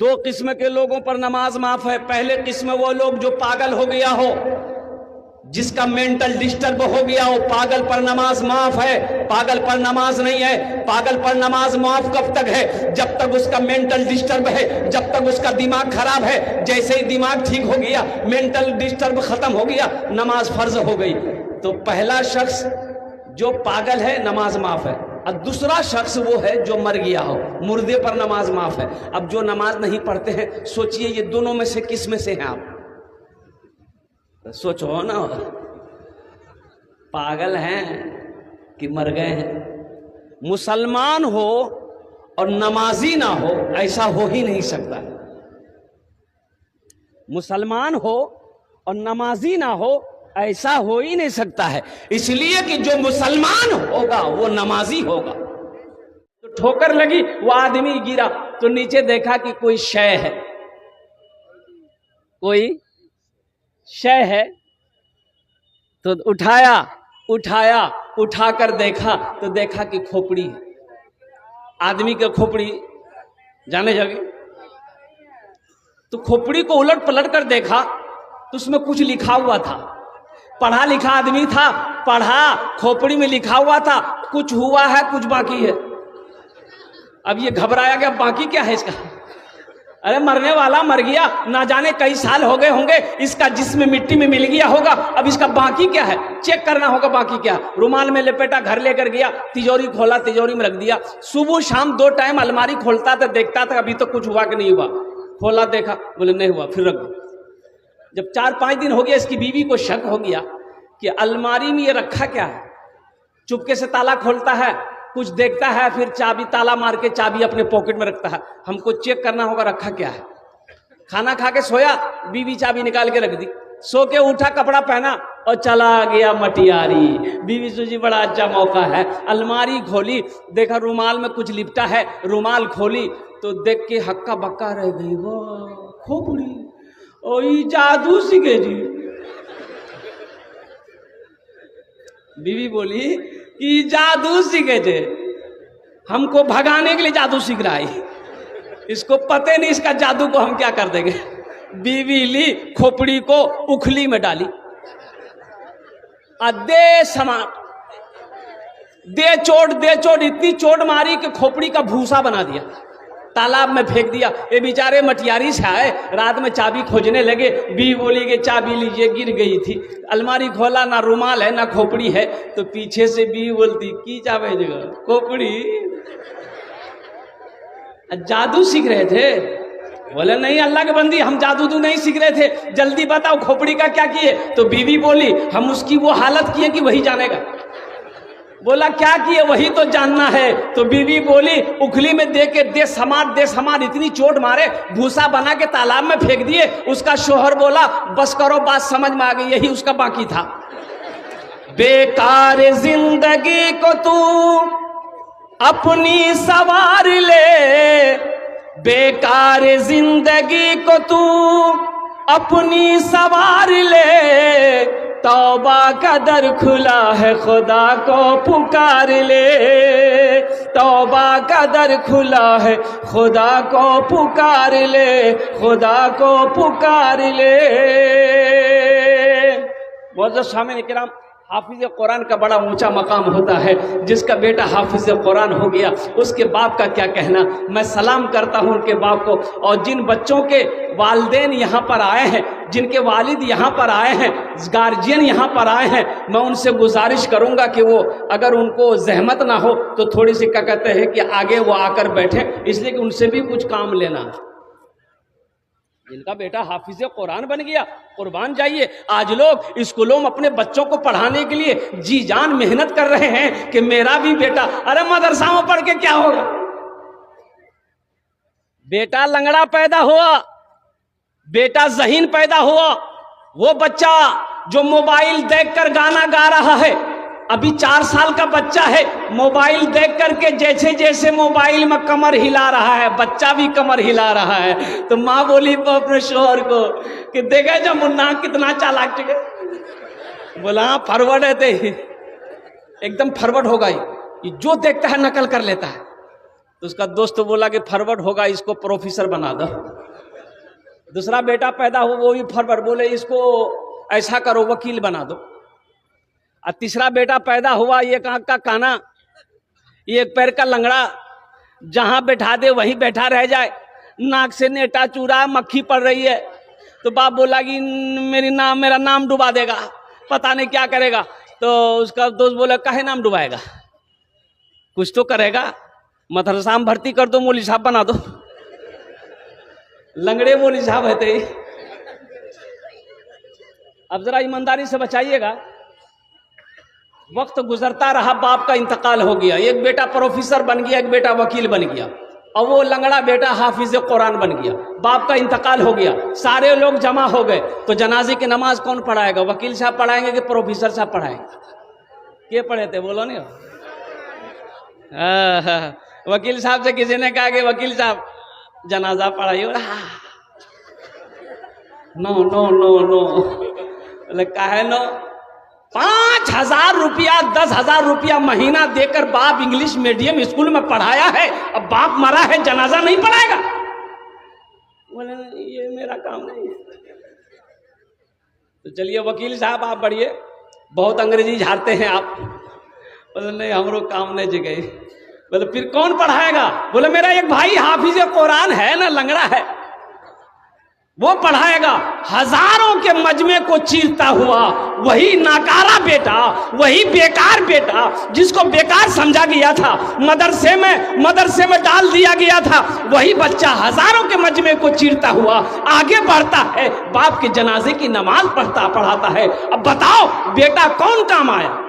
दो किस्म के लोगों पर नमाज माफ है। पहले किस्म वो लोग जो पागल हो गया हो, जिसका मेंटल डिस्टर्ब हो गया हो, पागल पर नमाज माफ है। पागल पर नमाज नहीं है। पागल पर नमाज माफ कब तक है? जब तक उसका मेंटल डिस्टर्ब है, जब तक उसका दिमाग खराब है। जैसे ही दिमाग ठीक हो गया, मेंटल डिस्टर्ब खत्म हो गया, नमाज फर्ज हो गई। तो पहला शख्स जो पागल है, नमाज माफ है। और दूसरा शख्स वो है जो मर गया हो, मुर्दे पर नमाज माफ है। अब जो नमाज नहीं पढ़ते हैं, सोचिए ये दोनों में से किस में से हैं आप? सोचो ना, पागल हैं कि मर गए हैं। मुसलमान हो और नमाजी ना हो, ऐसा हो ही नहीं सकता। मुसलमान हो और नमाजी ना हो, ऐसा हो ही नहीं सकता है। इसलिए कि जो मुसलमान होगा वो नमाजी होगा। तो ठोकर लगी, वो आदमी गिरा तो नीचे देखा कि कोई शय है, कोई शय है। तो उठाकर देखा तो देखा कि खोपड़ी है। आदमी का खोपड़ी जाने जागे। तो खोपड़ी को उलट पलट कर देखा तो उसमें कुछ लिखा हुआ था। पढ़ा लिखा आदमी था, पढ़ा, खोपड़ी में लिखा हुआ था, कुछ हुआ है कुछ बाकी है। अब ये घबराया गया, बाकी क्या है इसका? अरे मरने वाला मर गया, ना जाने कई साल हो गए होंगे, इसका जिस्म मिट्टी में मिल गया होगा, अब इसका बाकी क्या है? चेक करना होगा बाकी क्या। रुमाल में लपेटा, घर लेकर गया, तिजोरी खोला, तिजोरी में रख दिया। सुबह शाम 2 टाइम अलमारी खोलता था, देखता था अभी तो कुछ हुआ कि नहीं हुआ। खोला, देखा, बोले नहीं हुआ, फिर रख दो। जब 4-5 दिन हो गया, इसकी बीवी को शक हो गया कि अलमारी में ये रखा क्या है। चुपके से ताला खोलता है, कुछ देखता है, फिर चाबी, ताला मार के चाबी अपने पॉकेट में रखता है। हमको चेक करना होगा रखा क्या है। खाना खा के सोया, बीवी चाबी निकाल के रख दी। सो के उठा, कपड़ा पहना और चला गया मटियारी। बीवी सोची बड़ा अच्छा मौका है। अलमारी खोली, देखा रुमाल में कुछ लिपटा है। रुमाल खोली तो देख के हक्का बक्का रह गई। वाह, खोपड़ी, ओ जादू सीखे जी। बीवी बोली कि जादू सीखे थे, हमको भगाने के लिए जादू सीख रहा है, इसको पता नहीं इसका जादू को हम क्या कर देंगे। बीवी ली, खोपड़ी को उखली में डाली, दे समान, दे चोट, इतनी चोट मारी कि खोपड़ी का भूसा बना दिया, तालाब में फेंक दिया। ये बेचारे मटियारी से आए, रात में चाबी खोजने लगे। बीवी बोली कि चाबी लीजिए, गिर गई थी। अलमारी खोला, ना रुमाल है ना खोपड़ी है। तो पीछे से बीवी बोलती की चाबी जगह खोपड़ी। जादू सीख रहे थे? बोले नहीं अल्लाह के बंदी, हम जादू नहीं सीख रहे थे, जल्दी बताओ खोपड़ी का क्या किए। तो बीवी बोली हम उसकी वो हालत किए कि वही जानेगा। बोला क्या किए, वही तो जानना है। तो बीवी बोली उखली में दे के दे समार, इतनी चोट मारे, भूसा बना के तालाब में फेंक दिए। उसका शोहर बोला बस करो, बात समझ में आ गई, यही उसका बाकी था। बेकार जिंदगी को तू अपनी सवार ले, बेकार जिंदगी को तू अपनी सवार ले, तौबा का दर खुला है खुदा को पुकार ले, तौबा का दर खुला है खुदा को पुकार ले, खुदा को पुकार ले। बहुत सामने किराम, हाफिज कुरान का बड़ा ऊंचा मकाम होता है। जिसका बेटा हाफिज कुरान हो गया, उसके बाप का क्या कहना। मैं सलाम करता हूं उनके बाप को। और जिन बच्चों के वालिदैन यहाँ पर आए हैं, जिनके वालिद यहाँ पर आए हैं, गार्जियन यहाँ पर आए हैं, मैं उनसे गुजारिश करूंगा कि वो अगर उनको जहमत ना हो तो थोड़ी सी क्या कहते हैं कि आगे वो आकर बैठे, इसलिए कि उनसे भी कुछ काम लेना। जिनका बेटा हाफिज कुरान बन गया, कुर्बान जाइए। आज लोग स्कूलों में अपने बच्चों को पढ़ाने के लिए जी जान मेहनत कर रहे हैं कि मेरा भी बेटा, अरे मदरसा में पढ़ के क्या होगा। बेटा लंगड़ा पैदा हुआ, बेटा ज़हीन पैदा हुआ, वो बच्चा जो मोबाइल देखकर गाना गा रहा है, अभी 4 साल का बच्चा है, मोबाइल देख करके जैसे जैसे मोबाइल में कमर हिला रहा है, बच्चा भी कमर हिला रहा है। तो माँ बोली अपने शोहर को कि देखा जब मुन्ना कितना चालाक चुके। बोला हाँ फॉरवर्ड है, एकदम फॉरवर्ड होगा। ये जो देखता है नकल कर लेता है। तो उसका दोस्त बोला कि फॉरवर्ड होगा, इसको प्रोफेसर बना दो। दूसरा बेटा पैदा हुआ, वो भी फॉरवर्ड, बोले इसको ऐसा करो वकील बना दो। और तीसरा बेटा पैदा हुआ, ये आँख का काना, ये एक पैर का लंगड़ा, जहां बैठा दे वहीं बैठा रह जाए, नाक से नेटा चूरा, मक्खी पड़ रही है। तो बाप बोला कि मेरा नाम डुबा देगा, पता नहीं क्या करेगा। तो उसका दोस्त बोला काहे नाम डुबाएगा, कुछ तो करेगा, मदरसा में भर्ती कर दो, मौलवी साहब बना दो। लंगड़े मौलवी साहब है थे। अब जरा ईमानदारी से बचाइएगा। वक्त गुजरता रहा, बाप का इंतकाल हो गया, एक बेटा प्रोफेसर बन गया, एक बेटा वकील बन गया, और वो लंगड़ा बेटा हाफिज कुरान बन गया। बाप का इंतकाल हो गया, सारे लोग जमा हो गए, तो जनाजे की नमाज कौन पढ़ाएगा? वकील साहब पढ़ाएंगे कि प्रोफेसर साहब पढ़ाएंगे? के पढ़े थे बोलो नहीं? वकील साहब से किसी ने कहा कि वकील साहब जनाजा पढ़ाइए। नो नो नो नो, काहे नो? 5,000 रुपया 10,000 रुपया महीना देकर बाप इंग्लिश मीडियम स्कूल में पढ़ाया है, अब बाप मरा है, जनाजा नहीं पढ़ाएगा? बोले ये मेरा काम नहीं है। तो चलिए वकील साहब आप बढ़िए, बहुत अंग्रेजी झाड़ते हैं आप। बोले नहीं हमरो काम नहीं जगह। बोले फिर कौन पढ़ाएगा? बोले मेरा एक भाई हाफिज कुरान है ना, लंगड़ा है, वो पढ़ाएगा। हजारों के मजमे को चीरता हुआ वही नाकारा बेटा, वही बेकार बेटा जिसको बेकार समझा गया था, मदरसे में डाल दिया गया था, वही बच्चा हजारों के मजमे को चीरता हुआ आगे बढ़ता है, बाप के जनाजे की नमाज पढ़ाता है। अब बताओ बेटा कौन काम आया?